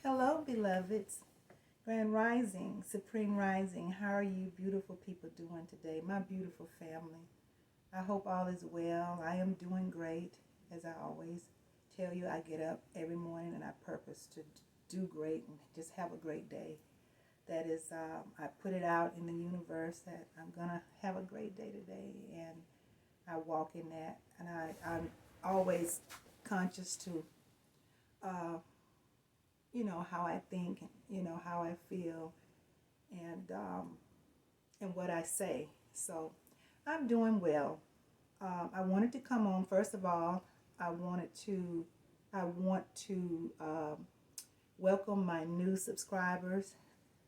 Hello, beloveds. Grand Rising, Supreme Rising. How are you beautiful people doing today? My beautiful family. I hope all is well. I am doing great. As I always tell you, I get up every morning and I purpose to do great and just have a great day. That is, I put it out in the universe that I'm going to have a great day today. And I walk in that. And I'm always conscious to how I think, how I feel, and what I say. So I'm doing well. I wanted to come on. First of all, I want to welcome my new subscribers.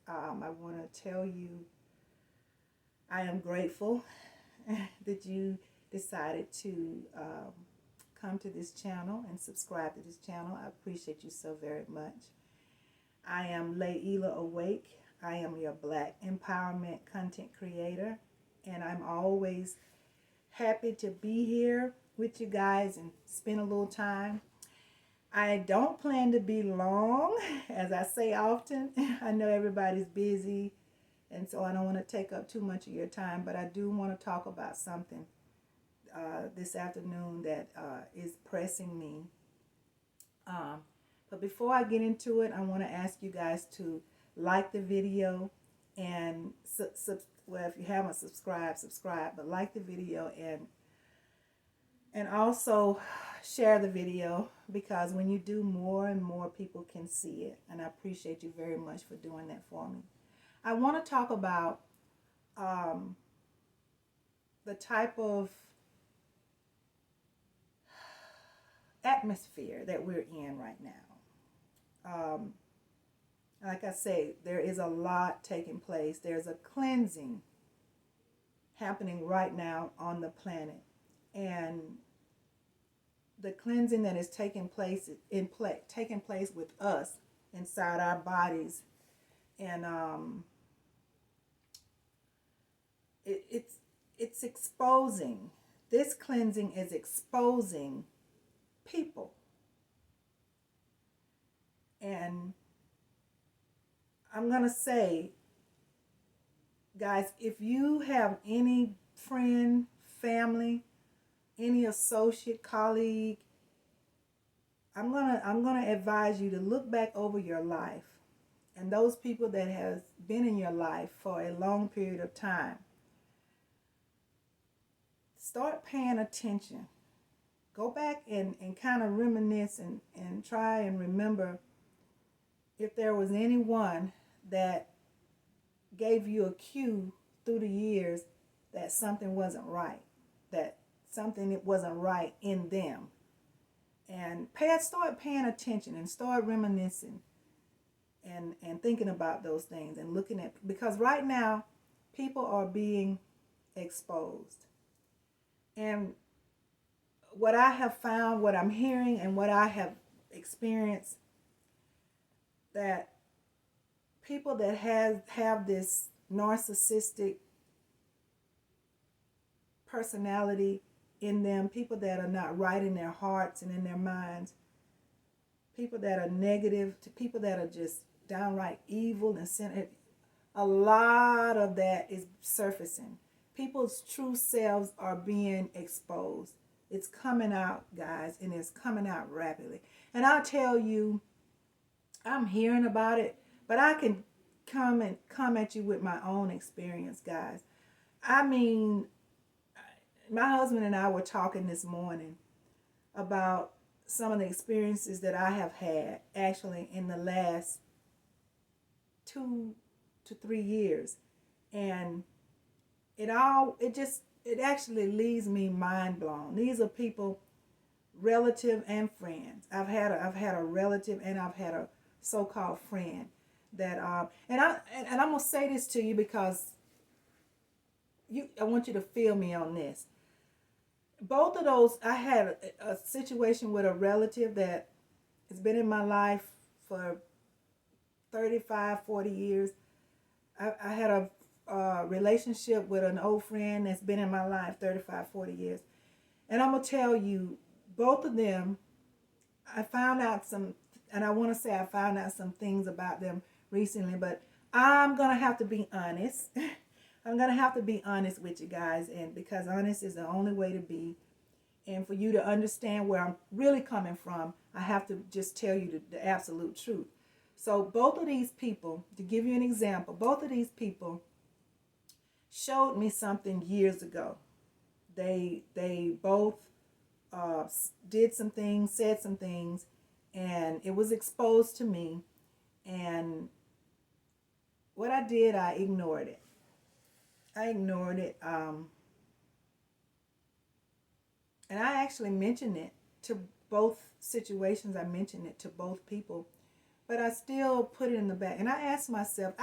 I want to tell you I am grateful that you decided to come to this channel and subscribe to this channel. I appreciate you so very much. I am Layla Awake. I am your Black Empowerment content creator, and I'm always happy to be here with you guys and spend a little time. I don't plan to be long, as I say often. I know everybody's busy, and so I don't want to take up too much of your time, but I do want to talk about something this afternoon that is pressing me. But before I get into it, I want to ask you guys to like the video and well, if you haven't subscribe, but like the video and also share the video, because when you do, more and more people can see it, and I appreciate you very much for doing that for me. I want to talk about the type of atmosphere that we're in right now. Like I say, there is a lot taking place. There's a cleansing happening right now on the planet, and the cleansing that is taking place with us inside our bodies, and it's exposing. This cleansing is exposing people. And I'm going to say, guys, if you have any friend, family, any associate, colleague, I'm going to advise you to look back over your life, and those people that has been in your life for a long period of time. Start paying attention. Go back and kind of reminisce and try and remember if there was anyone that gave you a cue through the years that something wasn't right, that something that wasn't right in them. And start paying attention and start reminiscing and thinking about those things and looking at, because right now people are being exposed. And what I have found, what I'm hearing, and what I have experienced, that people that have this narcissistic personality in them, people that are not right in their hearts and in their minds, people that are negative, to people that are just downright evil and sin, a lot of that is surfacing. People's true selves are being exposed. It's coming out, guys, and it's coming out rapidly. And I'll tell you, I'm hearing about it, but I can come at you with my own experience, guys. I mean, my husband and I were talking this morning about some of the experiences that I have had actually in the last 2 to 3 years. And it actually leaves me mind blown. These are people, relative and friends. I've had a relative and I've had a so-called friend that and I'm gonna say this to you because I want you to feel me on this. Both of those, I had a situation with a relative that has been in my life for 35, 40 years. I had a relationship with an old friend that's been in my life 35, 40 years. And I'm going to tell you, both of them, I found out some and I want to say I found out some things about them recently, but I'm going to have to be honest. I'm going to have to be honest with you guys, and because honest is the only way to be. And for you to understand where I'm really coming from, I have to just tell you the absolute truth. So both of these people, to give you an example, both of these people showed me something years ago. They both did some things, said some things, and it was exposed to me. And what I did, I ignored it. I ignored it. And I actually mentioned it to both situations. I mentioned it to both people. But I still put it in the back. And I asked myself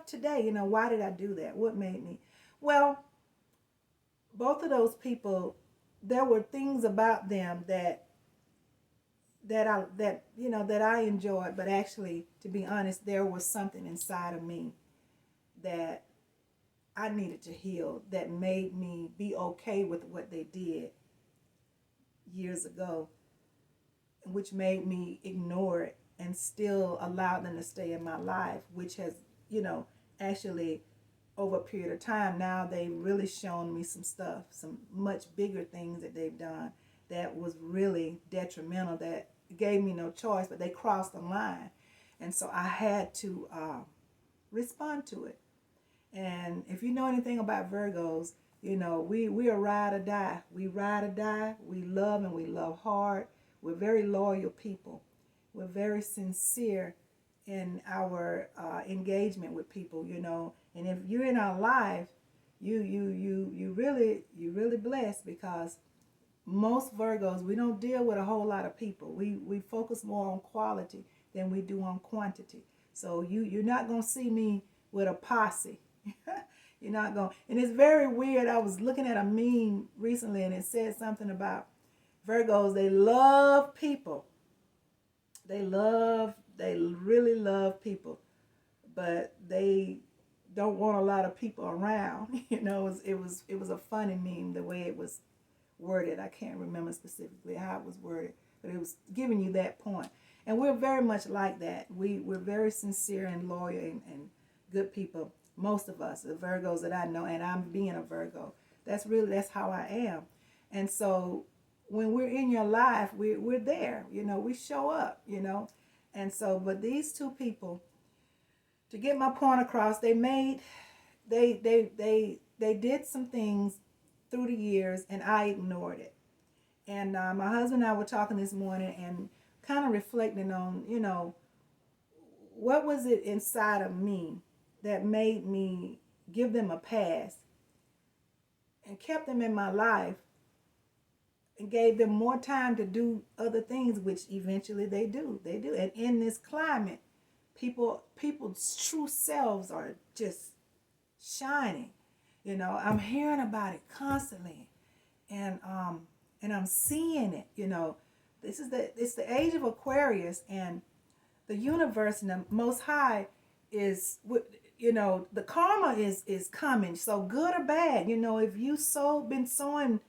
today, why did I do that? What made me? Well, both of those people, there were things about them that I enjoyed, but actually, to be honest, there was something inside of me that I needed to heal that made me be okay with what they did years ago, which made me ignore it and still allow them to stay in my life, which has, actually over a period of time now, they've really shown me some stuff, some much bigger things that they've done that was really detrimental, that gave me no choice, but they crossed the line. And so I had to respond to it. And if you know anything about Virgos, we are ride or die. We ride or die. We love, and we love hard. We're very loyal people. We're very sincere in our engagement with people, And if you're in our life, you really blessed, because most Virgos, we don't deal with a whole lot of people. We focus more on quality than we do on quantity. So you're not gonna see me with a posse. You're not going. And it's very weird. I was looking at a meme recently, and it said something about Virgos. They love people. They really love people, but they don't want a lot of people around. It was a funny meme the way it was worded. I can't remember specifically how it was worded, but it was giving you that point. And we're very much like that. We're very sincere and loyal and good people. Most of us, the Virgos that I know, and I'm being a Virgo, that's how I am. And so when we're in your life, we're there, we show up, And so, but these two people, to get my point across, they did some things through the years, and I ignored it. And my husband and I were talking this morning and kind of reflecting on, what was it inside of me that made me give them a pass and kept them in my life and gave them more time to do other things, which eventually they do. And in this climate, people's true selves are just shining. I'm hearing about it constantly, and I'm seeing it. It's the age of Aquarius, and the universe and the Most High is, the karma is coming. So good or bad, if you been sowing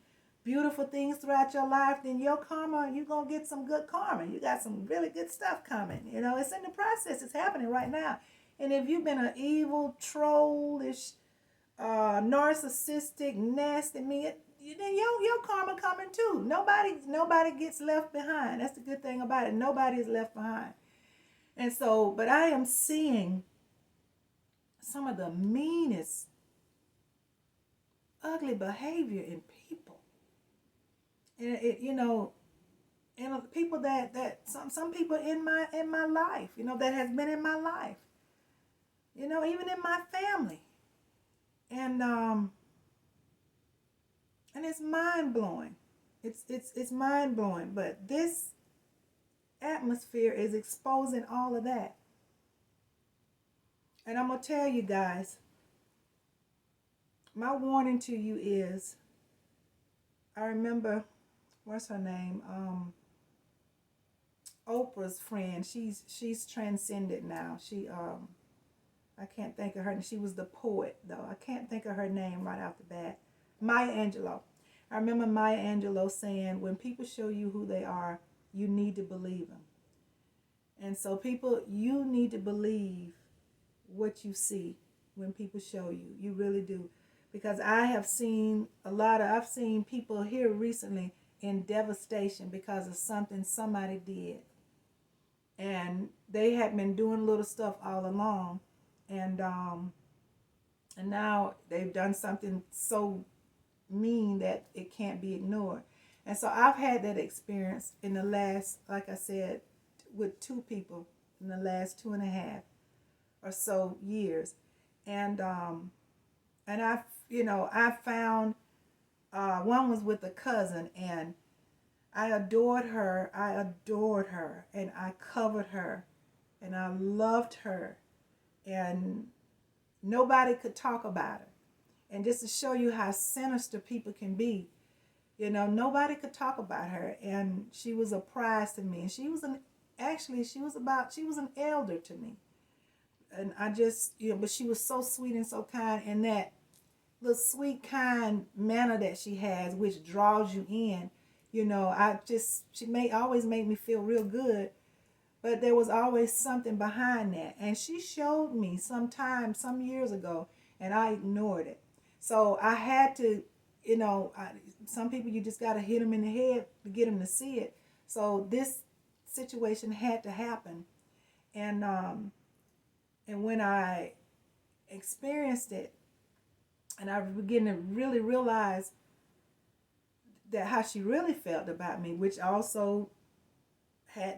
beautiful things throughout your life, then your karma, you're going to get some good karma. You got some really good stuff coming. It's in the process. It's happening right now. And if you've been an evil, trollish, narcissistic, nasty man, then your karma coming too. Nobody gets left behind. That's the good thing about it. Nobody is left behind. And so, but I am seeing some of the meanest, ugly behavior in people. And and people that some people in my life, that has been in my life, even in my family. And it's mind blowing. It's mind blowing. But this atmosphere is exposing all of that. And I'm gonna tell you guys, my warning to you is, I remember, what's her name? Oprah's friend. She's transcended now. I can't think of her. She was the poet, though. I can't think of her name right off the bat. Maya Angelou. I remember Maya Angelou saying, when people show you who they are, you need to believe them. And so people, you need to believe what you see when people show you. You really do. Because I have seen I've seen people here recently in devastation because of something somebody did. And they had been doing little stuff all along. And now they've done something so mean that it can't be ignored. And so I've had that experience in the last, like I said, with two people in the last 2.5 or so years. And I found one was with a cousin, and I adored her. And I covered her, and I loved her, and nobody could talk about her. And just to show you how sinister people can be, nobody could talk about her, and she was a prize to me. And she was an elder to me. And I just, but she was so sweet and so kind, and that little sweet, kind manner that she has, which draws you in. She always made me feel real good, but there was always something behind that. And she showed me some years ago, and I ignored it. So I had to, some people you just got to hit them in the head to get them to see it. So this situation had to happen. And when I experienced it, and I began to really realize that how she really felt about me, which also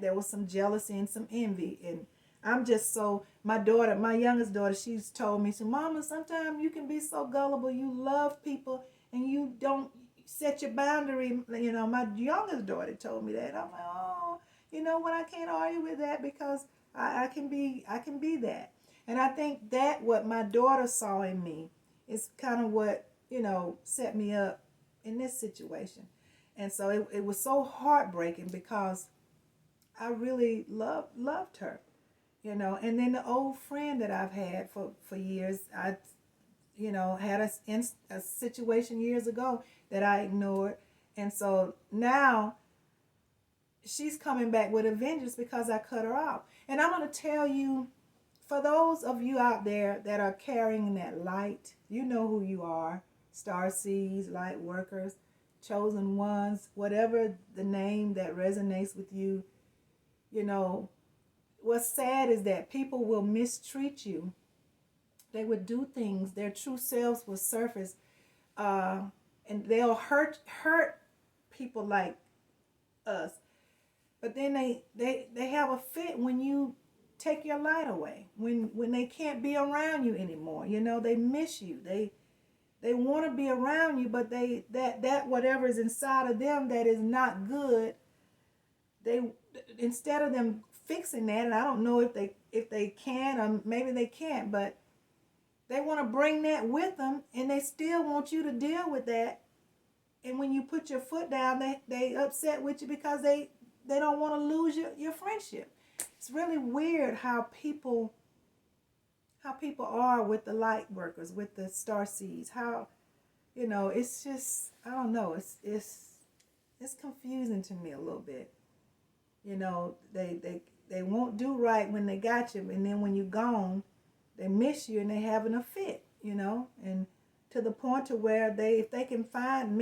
there was some jealousy and some envy. And I'm just my youngest daughter, she's told me, so Mama, sometimes you can be so gullible. You love people and you don't set your boundary. My youngest daughter told me that. I'm like, oh, what, I can't argue with that, because I can be that. And I think that what my daughter saw in me is kind of what, set me up in this situation. And so it was so heartbreaking, because I really loved her, And then the old friend that I've had for years, I, had a situation years ago that I ignored. And so now she's coming back with a vengeance because I cut her off. And I'm going to tell you, for those of you out there that are carrying that light, you know who you are. Star seeds, light workers, chosen ones, whatever the name that resonates with you. What's sad is that people will mistreat you. They would do things, their true selves will surface, and they'll hurt people like us. But then they have a fit when you take your light away, when they can't be around you anymore. They miss you. They want to be around you, but that whatever is inside of them that is not good, they, instead of them fixing that, and I don't know if they can, or maybe they can't, but they want to bring that with them, and they still want you to deal with that. And when you put your foot down, they upset with you because they don't want to lose your friendship. It's really weird how people are with the light workers, with the star seeds. How, it's just, I don't know. It's confusing to me a little bit. They won't do right when they got you, and then when you're gone, they miss you and they having a fit. And to the point to where if they can find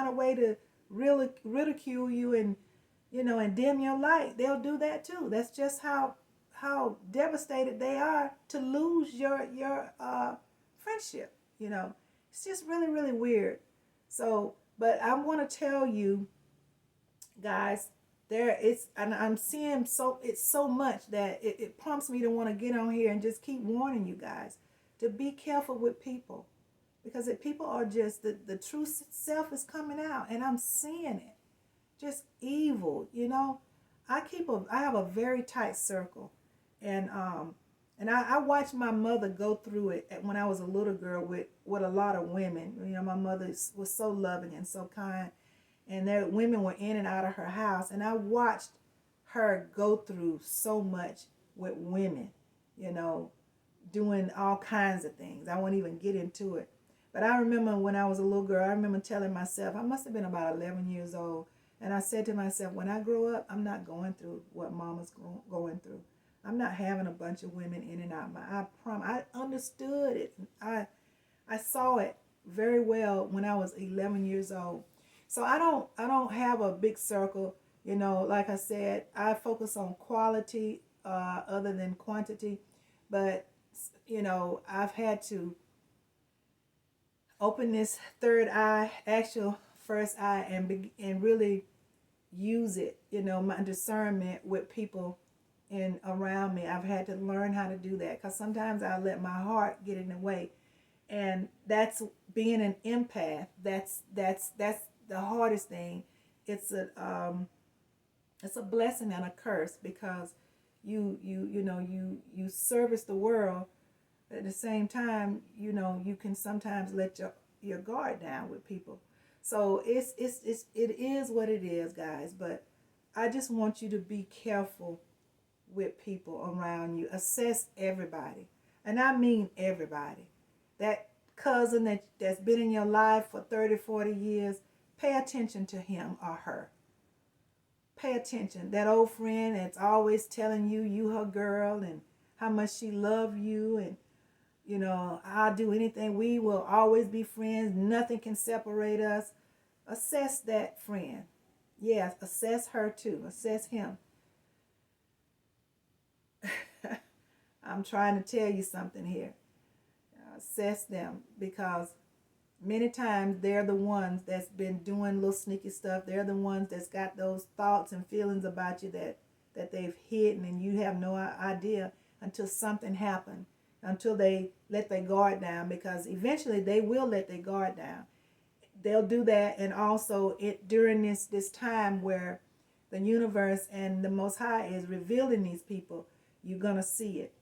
a way to really ridicule you and and dim your light, they'll do that too. That's just how devastated they are to lose your friendship. It's just really, really weird. So, but I want to tell you guys, and I'm seeing it's so much that it prompts me to want to get on here and just keep warning you guys to be careful with people, because if people are just the true self is coming out, and I'm seeing it, just evil. I have a very tight circle, and I watched my mother go through it when I was a little girl with a lot of women. My mother was so loving and so kind. And there women were in and out of her house, and I watched her go through so much with women, doing all kinds of things. I won't even get into it. But I remember when I was a little girl, I remember telling myself, I must have been about 11 years old, And I said to myself, when I grow up, I'm not going through what mama's going through. I'm not having a bunch of women in and out. I understood it. I saw it very well when I was 11 years old. So I don't have a big circle. You know, like I said, I focus on quality other than quantity. But you know, I've had to open this third eye, actual first eye, and really use it. You know, my discernment with people in around me. I've had to learn how to do that because sometimes I let my heart get in the way, and that's being an empath. That's the hardest thing. It's a blessing and a curse because you service the world. At the same time, you know, you can sometimes let your guard down with people. So it is what it is, guys. But I just want you to be careful with people around you. Assess everybody. And I mean everybody. That cousin that's been in your life for 30, 40 years, pay attention to him or her. Pay attention. That old friend that's always telling you her girl and how much she love you and you know, I'll do anything. We will always be friends. Nothing can separate us. Assess that friend. Yes, assess her too. Assess him. I'm trying to tell you something here. Assess them because many times they're the ones that's been doing little sneaky stuff. They're the ones that's got those thoughts and feelings about you that they've hidden and you have no idea until something happened, until they let their guard down, because eventually they will let their guard down. They'll do that, and also during this time where the universe and the Most High is revealing these people, you're gonna see it.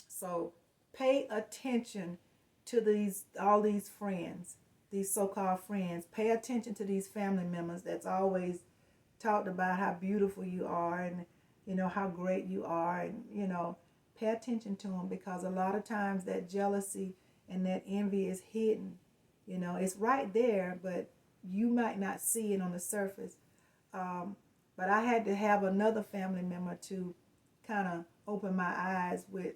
So pay attention to all these friends, these so-called friends. Pay attention to these family members that's always talked about how beautiful you are and you know how great you are, and you know, pay attention to them because a lot of times that jealousy and that envy is hidden. You know, it's right there, but you might not see it on the surface. But I had to have another family member to kind of open my eyes with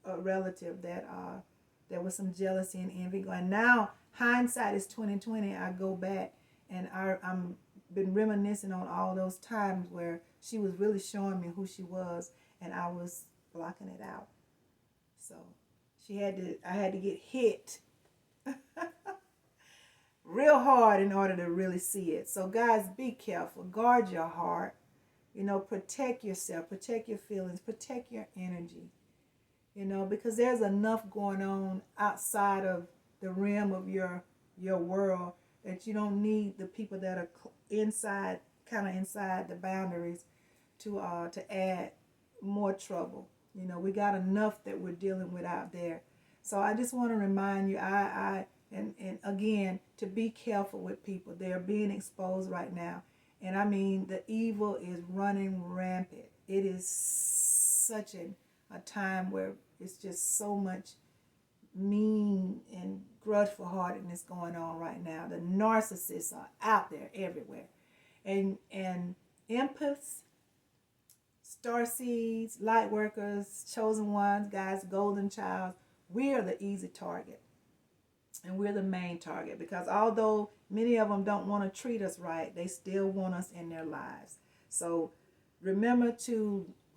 a relative that there was some jealousy and envy going. Now hindsight is 2020. I go back and I'm been reminiscing on all those times where she was really showing me who she was, and I was blocking it out. So I had to get hit real hard in order to really see it. So guys, be careful. Guard your heart. You know, protect yourself, protect your feelings, protect your energy. You know, because there's enough going on outside of the realm of your world that you don't need the people that are inside, kind of inside the boundaries to add more trouble. You know, we got enough that we're dealing with out there. So I just want to remind you, and again, to be careful with people. They're being exposed right now. And I mean, the evil is running rampant. It is such a time where it's just so much mean and grudgeful heartedness going on right now. The narcissists are out there everywhere. And empaths, starseeds, light workers, chosen ones, guys, golden child, we are the easy target. And we're the main target because although many of them don't want to treat us right, they still want us in their lives. So remember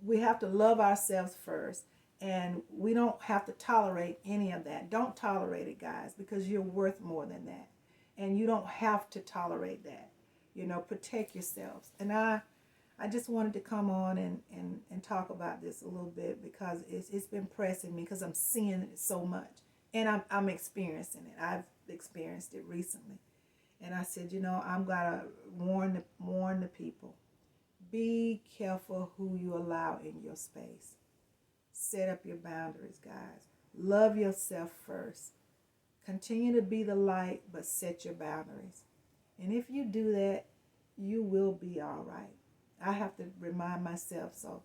we have to love ourselves first, and we don't have to tolerate any of that. Don't tolerate it, guys, because you're worth more than that. And you don't have to tolerate that. You know, protect yourselves. And I just wanted to come on and talk about this a little bit because it's been pressing me because I'm seeing it so much. And I'm experiencing it. I've experienced it recently. And I said, you know, I'm going to warn the people. Be careful who you allow in your space. Set up your boundaries, guys. Love yourself first. Continue to be the light, but set your boundaries. And if you do that, you will be all right. I have to remind myself, so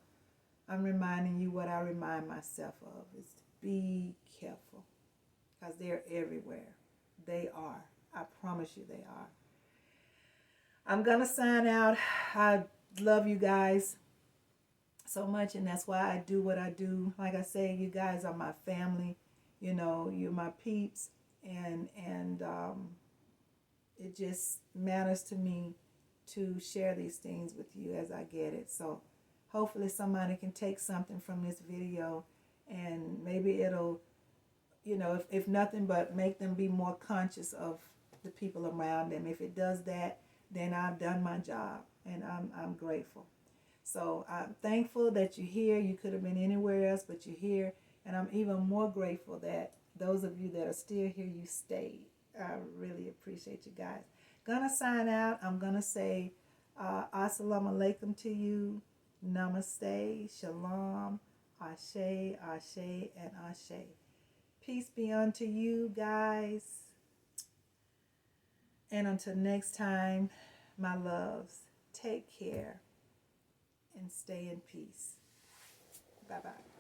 I'm reminding you what I remind myself of is to be careful. Because they're everywhere. They are. I promise you they are. I'm going to sign out. I love you guys so much, and that's why I do what I do. Like I say, you guys are my family. You know, you're my peeps, and it just matters to me to share these things with you as I get it. So hopefully somebody can take something from this video, and maybe it'll, you know, if nothing but make them be more conscious of the people around them. If it does that, then I've done my job, and I'm grateful. So I'm thankful that you're here. You could have been anywhere else, but you're here. And I'm even more grateful that those of you that are still here, you stayed. I really appreciate you guys. Gonna sign out. I'm gonna say assalamu alaikum to you. Namaste, shalom, ashe, ashe, and ashe. Peace be unto you guys. And until next time, my loves, take care and stay in peace. Bye-bye.